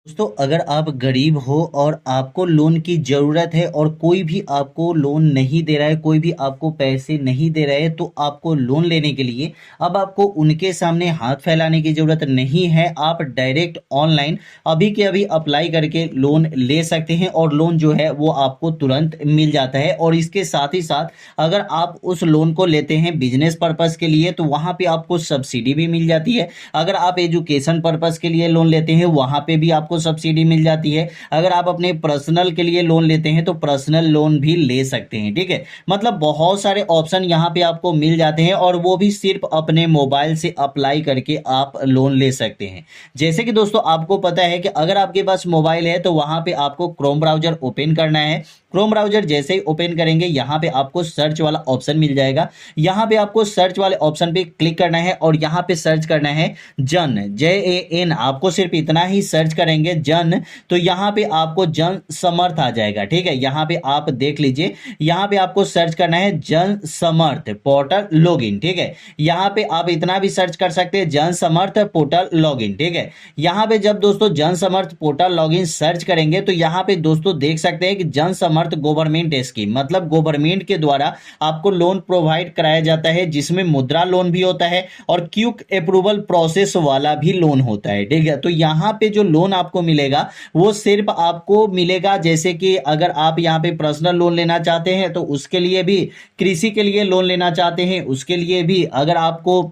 दोस्तों अगर आप गरीब हो और आपको लोन की ज़रूरत है और कोई भी आपको लोन नहीं दे रहा है, कोई भी आपको पैसे नहीं दे रहा है, तो आपको लोन लेने के लिए अब आपको उनके सामने हाथ फैलाने की ज़रूरत नहीं है। आप डायरेक्ट ऑनलाइन अभी के अभी अप्लाई करके लोन ले सकते हैं और लोन जो है वो आपको तुरंत मिल जाता है। और इसके साथ ही साथ अगर आप उस लोन को लेते हैं बिजनेस पर्पज़ के लिए तो वहाँ पे आपको सब्सिडी भी मिल जाती है। अगर आप एजुकेशन पर्पज़ के लिए लोन लेते हैं वहाँ पे भी आपको सब्सिडी मिल जाती है। अगर आप अपने पर्सनल के लिए लोन लेते हैं तो पर्सनल लोन भी ले सकते हैं। ठीक है, मतलब बहुत सारे ऑप्शन यहाँ पे आपको मिल जाते हैं और वो भी सिर्फ अपने मोबाइल से अप्लाई करके आप लोन ले सकते हैं। जैसे कि दोस्तों आपको पता है कि अगर आपके पास मोबाइल है तो वहां पे आपको क्रोम ब्राउजर ओपन करना है। क्रोम ब्राउजर जैसे ही ओपन करेंगे यहाँ पे आपको सर्च वाला ऑप्शन मिल जाएगा। यहाँ पे आपको सर्च वाले ऑप्शन पे क्लिक करना है और यहाँ पे सर्च करना है जन, JAN। आपको सिर्फ इतना ही सर्च करेंगे जन, तो यहाँ पे आपको जन समर्थ आ जाएगा। ठीक है, यहाँ पे आप देख लीजिए, यहाँ पे आपको सर्च करना है जन समर्थ पोर्टल लॉगिन। ठीक है, यहाँ पे आप इतना भी सर्च कर सकते हैं जन समर्थ पोर्टल लॉगिन। ठीक है, यहाँ पे जब दोस्तों जन समर्थ पोर्टल लॉगिन सर्च करेंगे तो यहाँ पे दोस्तों देख सकते हैं कि जन समर्थ गवर्नमेंट स्कीम, मतलब गवर्नमेंट के द्वारा आपको लोन प्रोवाइड कराया जाता है, जिसमें मुद्रा लोन भी होता है और क्विक अप्रूवल प्रोसेस वाला भी लोन होता है। ठीक है, तो यहाँ पे जो लोन आपको मिलेगा वो सिर्फ आपको मिलेगा, जैसे कि अगर आप यहाँ पे पर्सनल लोन लेना चाहते हैं तो उसके लिए भी, कृषि के लिए लोन लेना चाहते हैं उसके लिए भी, अगर आपको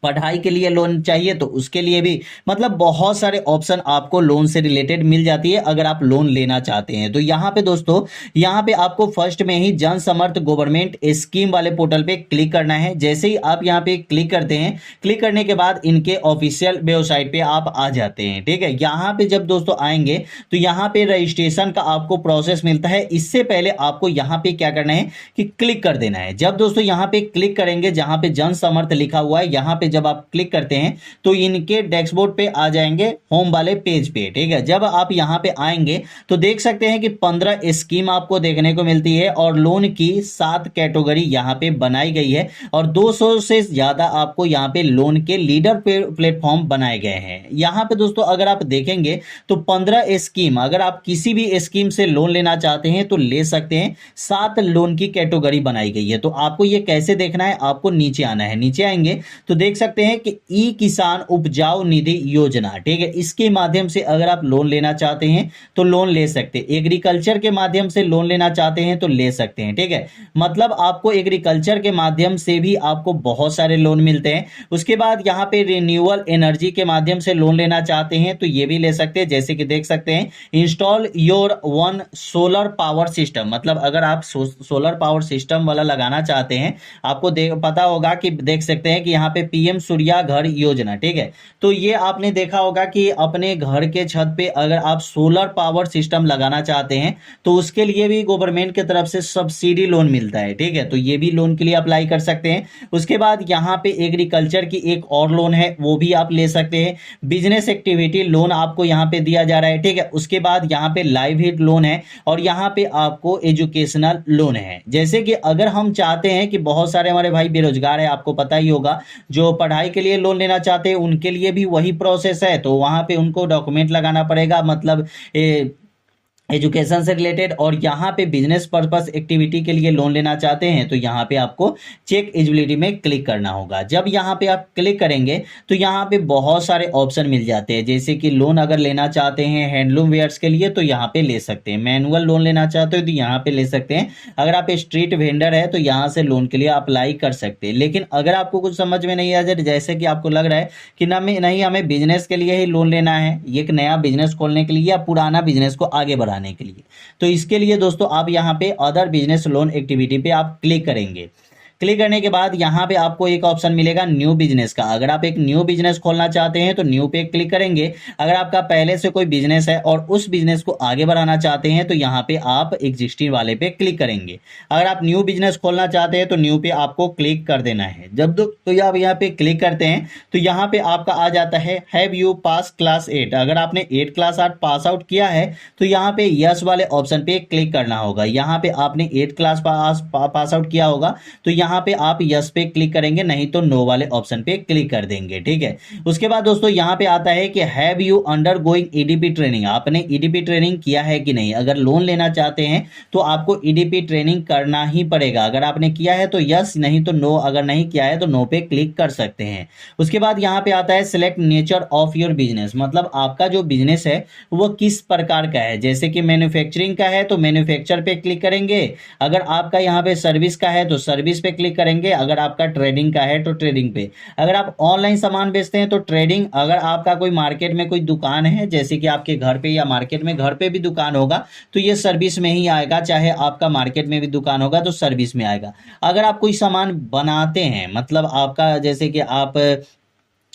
पढ़ाई के लिए लोन चाहिए तो उसके लिए भी, मतलब बहुत सारे ऑप्शन आपको लोन से रिलेटेड मिल जाती है अगर आप लोन लेना चाहते हैं। तो यहाँ पे दोस्तों, यहाँ पे आपको फर्स्ट में ही जन समर्थ गवर्नमेंट स्कीम वाले पोर्टल पे क्लिक करना है। जैसे ही आप यहाँ पे क्लिक करते हैं, क्लिक करने के बाद इनके ऑफिशियल वेबसाइट पे आप आ जाते हैं। ठीक है, यहाँ पे जब दोस्तों आएंगे तो यहाँ पे रजिस्ट्रेशन का आपको प्रोसेस मिलता है। इससे पहले आपको यहाँ पे क्या करना है कि क्लिक कर देना है। जब दोस्तों यहाँ पे क्लिक करेंगे, जहाँ पे जन समर्थ लिखा हुआ है, यहाँ पे जब आप क्लिक करते हैं तो इनके डैशबोर्ड पे आ जाएंगे, होम वाले पेज पे। ठीक है, जब आप यहां पे आएंगे तो देख सकते हैं कि 15 स्कीम आपको देखने को मिलती है और लोन की 7 कैटेगरी यहां पे बनाई गई है और 200 से ज्यादा आपको यहां पे लोन के लीडर प्लेटफॉर्म बनाए गए हैं। यहां पे दोस्तों अगर आप देखेंगे तो 15 स्कीम, अगर आप किसी भी स्कीम से लोन लेना चाहते हैं तो ले सकते हैं। 7 लोन की कैटेगरी बनाई गई है। तो आपको ये कैसे देखना है, आपको नीचे आना है। नीचे आएंगे तो देख सकते हैं कि ई किसान उपजाऊ निधि योजना, ठीक है, इसके माध्यम से अगर आप लोन लेना चाहते हैं तो लोन ले सकते हैं। एग्रीकल्चर के माध्यम से लोन लेना चाहते हैं तो ले सकते हैं। ठीक है, मतलब आपको एग्रीकल्चर के माध्यम से भी आपको बहुत सारे लोन मिलते हैं। उसके बाद यहाँ पे रिन्यूएबल एनर्जी के माध्यम से लोन लेना चाहते हैं तो ये भी ले सकते हैं। जैसे कि देख सकते हैं install your one solar power system, मतलब अगर आप सोलर पावर सिस्टम वाला लगाना चाहते हैं, आपको पता होगा कि देख सकते हैं कि यहाँ पे PM सूर्या घर योजना। ठीक है, तो ये आपने देखा होगा कि अपने घर के छत पे अगर आप सोलर पावर सिस्टम लगाना चाहते हैं तो उसके लिए भी गवर्नमेंट की तरफ से सब्सिडी लोन मिलता है। ठीक है, तो ये भी लोन के लिए अप्लाई कर सकते हैं। उसके बाद यहाँ पे एग्रीकल्चर की एक और लोन है, वो भी आप ले सकते हैं। बिजनेस एक्टिविटी लोन आपको यहाँ पे दिया जा रहा है। ठीक है, उसके बाद यहाँ पे लाइवलीहुड लोन है और यहाँ पे आपको एजुकेशनल लोन है। जैसे कि अगर हम चाहते हैं कि बहुत सारे हमारे भाई बेरोजगार है, आपको पता ही होगा, जो पढ़ाई के लिए लोन लेना चाहते हैं उनके लिए भी वही प्रोसेस है। तो वहां पे उनको डॉक्यूमेंट लगाना पड़ेगा, मतलब एजुकेशन से रिलेटेड। और यहाँ पे बिजनेस पर्पस एक्टिविटी के लिए लोन लेना चाहते हैं तो यहाँ पे आपको चेक एलिजिबिलिटी में क्लिक करना होगा। जब यहाँ पे आप क्लिक करेंगे तो यहाँ पे बहुत सारे ऑप्शन मिल जाते हैं। जैसे कि लोन अगर लेना चाहते हैं हैंडलूम वेयर्स के लिए तो यहाँ पे ले सकते हैं। मैनुअल लोन लेना चाहते हो तो यहाँ पे ले सकते हैं। अगर आप स्ट्रीट वेंडर है तो यहाँ से लोन के लिए अप्लाई कर सकते हैं। लेकिन अगर आपको कुछ समझ में नहीं आ जाए, जैसे कि आपको लग रहा है कि नहीं हमें बिजनेस के लिए ही लोन लेना है, एक नया बिजनेस खोलने के लिए या पुराना बिजनेस को आगे बढ़ाने के लिए, तो इसके लिए दोस्तों आप यहां पे अदर बिजनेस लोन एक्टिविटी पे आप क्लिक करेंगे। क्लिक करने के बाद यहाँ पे आपको एक ऑप्शन मिलेगा न्यू बिजनेस का। अगर आप एक न्यू बिजनेस खोलना चाहते हैं तो न्यू पे क्लिक करेंगे। अगर आपका पहले से कोई बिजनेस है और उस बिजनेस को आगे बढ़ाना चाहते हैं तो यहाँ पे आप एग्जिस्टिंग वाले पे क्लिक करेंगे। अगर आप न्यू बिजनेस खोलना चाहते हैं तो न्यू पे आपको क्लिक कर देना है। जब तो आप यहाँ पे क्लिक करते हैं तो यहाँ पे आपका आ जाता है हैव यू पास क्लास 8। अगर आपने 8 क्लास 8 पास आउट किया है तो यहाँ पे यस वाले ऑप्शन पे क्लिक करना होगा। यहाँ पे आपने 8 क्लास पास आउट किया होगा तो यहाँ यहाँ पे आप यस पे क्लिक करेंगे, नहीं तो नो वाले ऑप्शन पे क्लिक कर देंगे। ठीक है, उसके बाद दोस्तों यहाँ पे आता है कि have you under going EDP training, आपने ईडीपी ट्रेनिंग किया है कि नहीं। अगर लोन लेना चाहते हैं तो आपको ईडीपी ट्रेनिंग करना ही पड़ेगा। अगर आपने किया है तो यस, नहीं तो नो। अगर नहीं किया है तो नो पे क्लिक कर सकते हैं। उसके बाद यहाँ पे आता है select nature of your business, मतलब आपका जो बिजनेस है वो किस प्रकार का है। जैसे कि मैन्युफैक्चरिंग का है तो मैन्युफैक्चर पे क्लिक करेंगे, अगर आपका यहाँ पे सर्विस का है तो सर्विस पे क्लिक करेंगे, अगर आपका ट्रेडिंग का है तो ट्रेडिंग पे। अगर आप ऑनलाइन सामान बेचते हैं तो ट्रेडिंग, अगर आपका कोई मार्केट में कोई दुकान है, जैसे कि आपके घर पे या मार्केट में, घर पे भी दुकान होगा तो ये सर्विस में ही आएगा, चाहे आपका मार्केट में भी दुकान होगा तो सर्विस में आएगा। अगर आप कोई सामान बनाते हैं, मतलब आपका जैसे कि आप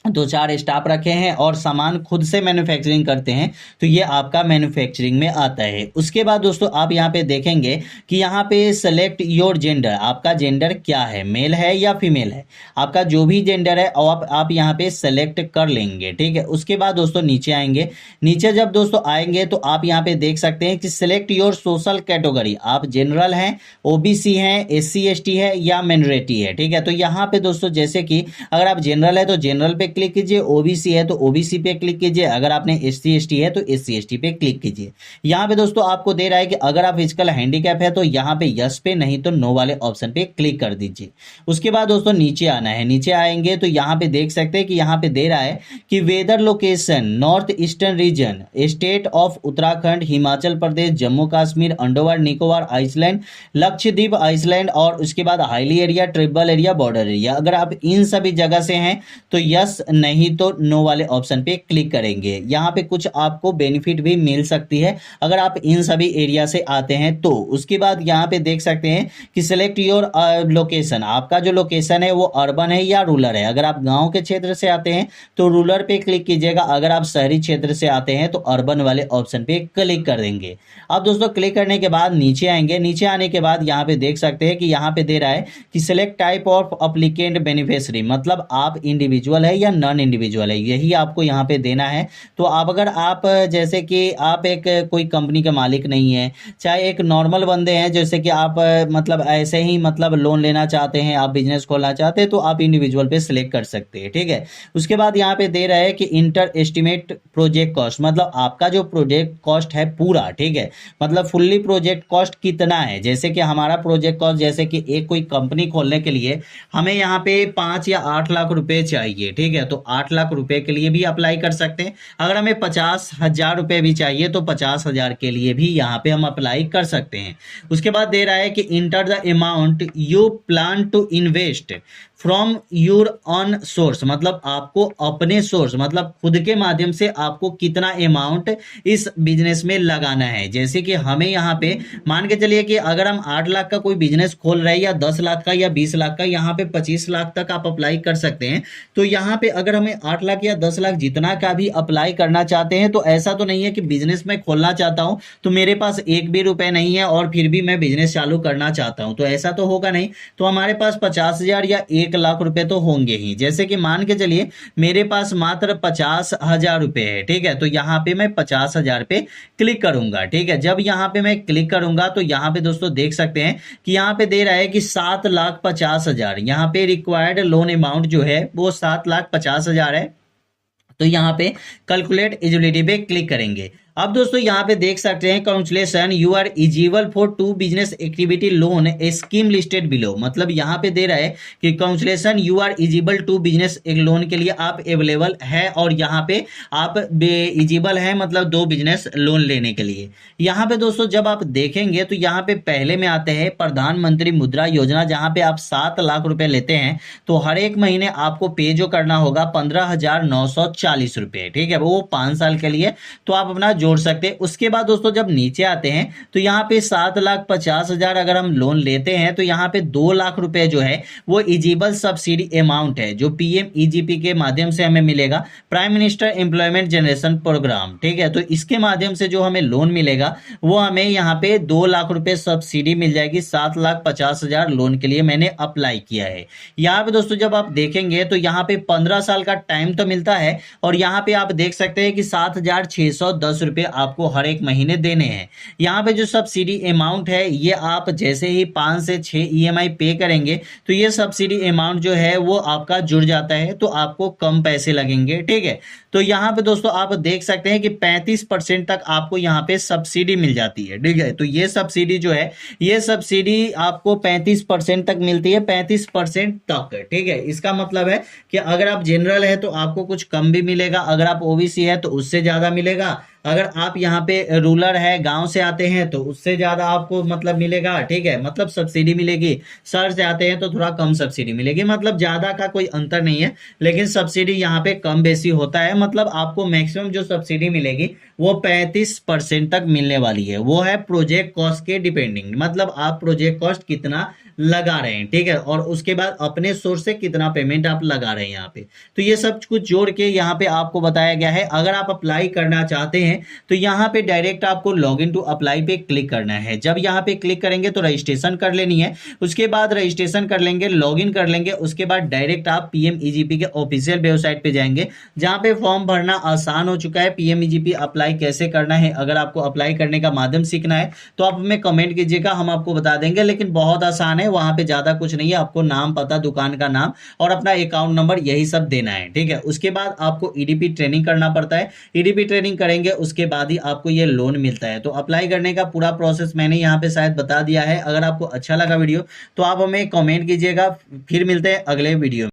दो चार स्टाफ रखे हैं और सामान खुद से मैन्युफैक्चरिंग करते हैं तो ये आपका मैन्युफैक्चरिंग में आता है। उसके बाद दोस्तों आप यहाँ पे देखेंगे कि यहाँ पे सेलेक्ट योर जेंडर, आपका जेंडर क्या है, मेल है या फीमेल है। आपका जो भी जेंडर है आप यहाँ पे सेलेक्ट कर लेंगे। ठीक है, उसके बाद दोस्तों नीचे आएंगे। नीचे जब दोस्तों आएंगे तो आप यहाँ पे देख सकते हैं कि सिलेक्ट योर सोशल कैटेगरी, आप जनरल हैं, ओबीसी हैं, एससी एसटी है या माइनॉरिटी है। ठीक है, तो यहाँ पे दोस्तों जैसे कि अगर आप जनरल है तो जनरल पे क्लिक कीजिए, ओबीसी है तो ओबीसी पे क्लिक कीजिए, अगर आपने एससी एसटी है तो एससी एसटी पे क्लिक कीजिए। यहाँ पे दोस्तों आपको दे रहा है कि अगर आप फिजिकल हैंडीकैप है तो यहाँ पे यस पे, नहीं तो नो वाले ऑप्शन पे क्लिक कर दीजिए। उसके बाद दोस्तों नीचे आना है। नीचे आएंगे तो यहाँ पे देख सकते हैं कि यहाँ पे दे रहा है कि weather location north eastern region, state of Uttarakhand, Himachal Pradesh, Jammu Kashmir, Andaman Nicobar island, Lakshadweep island, और उसके बाद hilly area, tribal area, border area. अगर आप इन सभी जगह से हैं तो यस, नहीं तो नो वाले ऑप्शन पे क्लिक करेंगे। यहाँ पे कुछ आपको बेनिफिट भी मिल सकती है अगर आप इन सभी एरिया से आते हैं तो। उसके बाद यहाँ पे देख सकते हैं कि सिलेक्ट योर लोकेशन, आपका जो लोकेशन है वो अर्बन है या रूरल है। अगर आप गांव के क्षेत्र से आते हैं तो रूरल पे क्लिक कीजिएगा, अगर आप शहरी क्षेत्र से आते हैं तो अर्बन वाले ऑप्शन पे क्लिक कर देंगे। अब दोस्तों क्लिक करने के बाद नीचे आएंगे। नीचे आने के बाद यहाँ पे देख सकते हैं कि यहाँ पे दे रहा है कि select type of applicant beneficiary, मतलब आप इंडिविजुअल है या नॉन इंडिविजुअल है, यही आपको यहाँ पे देना है। तो आप अगर आप जैसे कि आप एक कोई कंपनी के मालिक नहीं है, चाहे एक नॉर्मल बंदे हैं, जैसे कि आप मतलब ऐसे ही मतलब लोन लेना चाहते हैं, आप बिजनेस खोलना चाहते हैं तो आप इंडिविजुअल पे सिलेक्ट कर सकते हैं। ठीक है, उसके बाद यहाँ पे दे रहा है कि इंटर एस्टिमेट प्रोजेक्ट कॉस्ट, मतलब आपका जो प्रोजेक्ट कॉस्ट है पूरा, ठीक है, मतलब फुल्ली प्रोजेक्ट कॉस्ट कितना है। जैसे कि हमारा प्रोजेक्ट कॉस्ट, जैसे कि एक कोई कंपनी खोलने के लिए हमें यहाँ पे 5 या 8 लाख रुपए चाहिए। ठीक है, तो 8 लाख रुपए के लिए भी अप्लाई कर सकते हैं। अगर हमें 50,000 रुपए भी चाहिए तो 50,000 के लिए भी यहाँ पे हम अप्लाई कर सकते हैं। उसके बाद दे रहा है कि enter the amount you plan to invest from your own source, मतलब आपको अपने सोर्स, मतलब खुद के माध्यम से आपको कितना अमाउंट इस बिजनेस में लगाना है। जैसे कि हमें यहाँ पे मान के चलिए कि अगर हम 8 लाख का कोई बिजनेस खोल रहे हैं या 10 लाख का या 20 लाख का, यहाँ पे 25 लाख तक आप अप्लाई कर सकते हैं। तो यहाँ पे अगर हमें 8 लाख या 10 लाख जितना का भी अप्लाई करना चाहते हैं तो ऐसा तो नहीं है कि बिजनेस में खोलना चाहता हूँ तो मेरे पास एक भी रुपए नहीं है और फिर भी मैं बिजनेस चालू करना चाहता हूँ, तो ऐसा तो होगा नहीं। तो हमारे पास 50,000 या 1 लाख रुपए तो होंगे ही। जैसे कि मान के चलिए मेरे पास मात्र 50,000 रुपए है। ठीक है, तो यहाँ पे मैं 50,000 पे क्लिक करूंगा। ठीक है, जब यहाँ पे मैं क्लिक करूंगा तो यहाँ पे दोस्तों देख सकते हैं कि यहाँ पे दे रहा है कि 7,50,000, यहाँ पे रिक्वायर्ड लोन अमाउंट जो है वो 7,50,000 है। तो यहाँ पे कैलकुलेट एलिजिबिलिटी पे क्लिक करेंगे। अब दोस्तों यहाँ पे देख सकते हैं congratulation you are eligible for 2 business activity loan a scheme listed below, मतलब यहाँ पे दे रहा है कि congratulation you are eligible 2 business एक लोन के लिए आप अवेलेबल है और यहाँ पे आप एलिजिबल है, मतलब 2 बिजनेस लोन लेने के लिए। यहाँ पे दोस्तों जब आप देखेंगे तो यहाँ पे पहले में आते हैं प्रधानमंत्री मुद्रा योजना, जहाँ पे आप 7 लाख रुपए लेते हैं तो हर एक महीने आपको पे जो करना होगा 15,940 रुपए। ठीक है, वो 5 साल के लिए, तो आप अपना जोड़ सकते हैं। उसके बाद दोस्तों जब नीचे आते हैं तो यहाँ पे 7,50,000 अगर हम लोन लेते हैं तो यहाँ पे 2 लाख रुपए जो है वो एलिजिबल सब्सिडी अमाउंट है जो पीएमईजीपी के माध्यम से हमें मिलेगा, prime minister employment generation programme. ठीक है, तो इसके माध्यम से जो हमें लोन मिलेगा वो हमें यहाँ पे 2 लाख रुपए सब्सिडी मिल जाएगी। 7,50,000 लोन के लिए मैंने अप्लाई किया है। यहाँ पे दोस्तों जब आप देखेंगे तो यहाँ पे 15 साल का टाइम तो मिलता है और यहाँ पे आप देख सकते हैं कि 7,610 रुपये आपको हर एक महीने देने हैं। यहाँ पे जो सब्सिडी अमाउंट है ये आप जैसे ही 5 से 6 ईएमआई पे करेंगे तो ये सब्सिडी अमाउंट जो है वो आपका जुड़ जाता है, तो आपको कम पैसे लगेंगे। ठीक है, तो यहाँ पे दोस्तों आप देख सकते हैं कि 35% तक आपको यहाँ पे सब्सिडी मिल जाती है। ठीक है, तो ये सब्सिडी जो है ये सब्सिडी आपको 35% तक मिलती है, 35% तक। ठीक है, इसका मतलब है कि अगर आप जनरल है तो आपको कुछ कम भी मिलेगा, अगर आप ओबीसी है तो उससे ज्यादा मिलेगा, अगर आप यहाँ पे रूरल है गांव से आते हैं तो उससे ज्यादा आपको मतलब मिलेगा। ठीक है, मतलब सब्सिडी मिलेगी। शहर से आते हैं तो थोड़ा कम सब्सिडी मिलेगी, मतलब ज्यादा का कोई अंतर नहीं है, लेकिन सब्सिडी यहाँ पे कम बेसी होता है। मतलब आपको मैक्सिमम जो सब्सिडी मिलेगी वो 35% तक मिलने वाली है, वो है प्रोजेक्ट कॉस्ट के डिपेंडिंग, मतलब आप प्रोजेक्ट कॉस्ट कितना लगा रहे हैं। ठीक है, और उसके बाद अपने सोर्स से कितना पेमेंट आप लगा रहे हैं यहाँ पे, तो ये सब कुछ जोड़ के यहाँ पे आपको बताया गया है। अगर आप अप्लाई करना चाहते हैं तो यहाँ पे डायरेक्ट आपको लॉग इन टू अप्लाई पे क्लिक करना है। जब यहाँ पे क्लिक करेंगे तो रजिस्ट्रेशन कर लेनी है, उसके बाद रजिस्ट्रेशन कर लेंगे, लॉग इन कर लेंगे, उसके बाद डायरेक्ट आप पीएमईजीपी के ऑफिशियल वेबसाइट पे जाएंगे जहाँ पे फॉर्म भरना आसान हो चुका है। पीएमईजीपी अप्लाई कैसे करना है, अगर आपको अप्लाई करने का माध्यम सीखना है तो आप हमें कमेंट कीजिएगा, हम आपको बता देंगे, लेकिन बहुत आसान है। वहां पे ज्यादा कुछ नहीं है, आपको नाम, पता, दुकान का नाम और अपना अकाउंट नंबर यही सब देना है। ठीक है, उसके बाद आपको ईडीपी ट्रेनिंग करना पड़ता है, ईडीपी ट्रेनिंग करेंगे उसके बाद ही आपको ये लोन मिलता है। तो अप्लाई करने का पूरा प्रोसेस मैंने यहाँ पे शायद बता दिया है। अगर आपको अच्छा लगा वीडियो तो आप हमें कमेंट कीजिएगा। फिर मिलते हैं अगले वीडियो में।